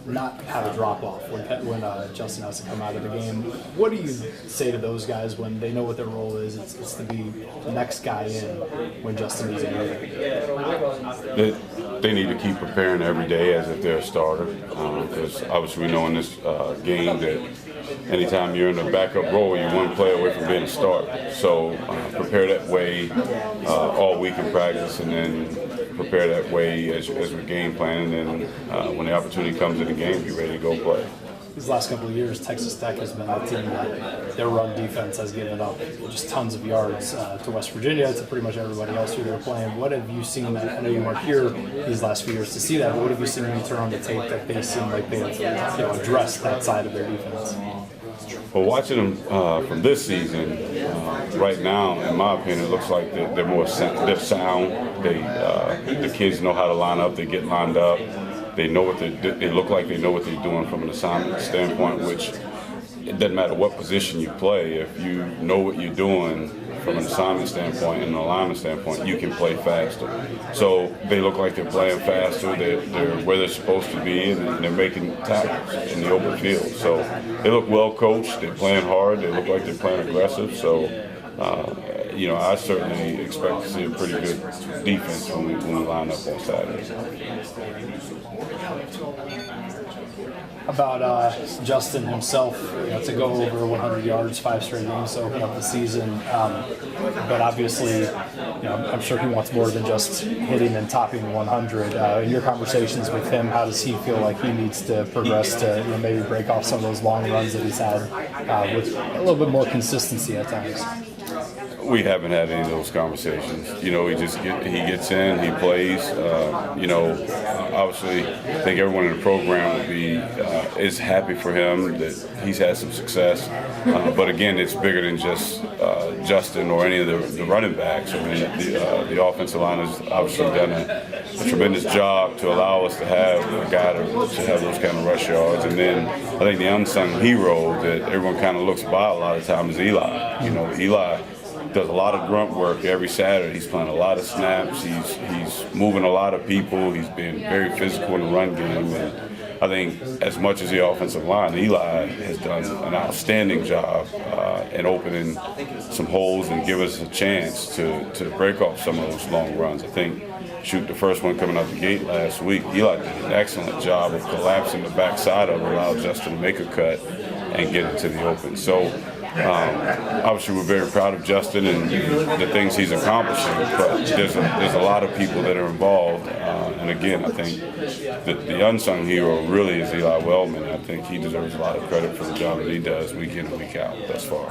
not have a drop off when Justin has to come out of the game. What do you say to those guys when they know what their role is? It's to be the next guy in when Justin is in. They need to keep preparing every day as if they're a starter, because obviously we know in this game that anytime you're in a backup role, you're one play away from being a starter. So prepare that way all week in practice, and then prepare that way as we're game planning, and when the opportunity comes in the game, be ready to go play. These last couple of years, Texas Tech has been a team that their run defense has given up just tons of yards to West Virginia, to pretty much everybody else who they're playing. What have you seen? I know you weren't here these last few years to see that, but what have you seen when you turn on the tape that they seem like they have addressed that side of their defense? Well, watching them from this season, right now, in my opinion, it looks like they're more they're sound. The kids know how to line up. They get lined up. They know what they look like. They know what they're doing from an assignment standpoint. Which it doesn't matter what position you play. If you know what you're doing from an assignment standpoint and an alignment standpoint, you can play faster. So they look like they're playing faster. They're where they're supposed to be, and they're making tackles in the open field. So they look well coached. They're playing hard. They look like they're playing aggressive. So I certainly expect to see a pretty good defense when we line up on Saturday. About Justin himself, to go over 100 yards, 5 straight games to open up the season. But obviously, I'm sure he wants more than just hitting and topping 100. In your conversations with him, how does he feel like he needs to progress to maybe break off some of those long runs that he's had with a little bit more consistency at times? We haven't had any of those conversations. He gets in, he plays. Obviously, I think everyone in the program is happy for him that he's had some success. But again, it's bigger than just Justin or any of the running backs. I mean, the offensive line has obviously done a tremendous job to allow us to have a guy to have those kind of rush yards. And then I think the unsung hero that everyone kind of looks by a lot of times is Eli. Eli does a lot of grunt work every Saturday. He's playing a lot of snaps. He's moving a lot of people. He's been very physical in the run game. And I think as much as the offensive line, Eli has done an outstanding job in opening some holes and give us a chance to break off some of those long runs. I think, the first one coming out the gate last week, Eli did an excellent job of collapsing the backside of it, allowed Justin to make a cut and get into the open. So obviously, we're very proud of Justin and the things he's accomplishing, but there's a lot of people that are involved. And again, I think that the unsung hero really is Eli Wellman. I think he deserves a lot of credit for the job that he does week in and week out thus far.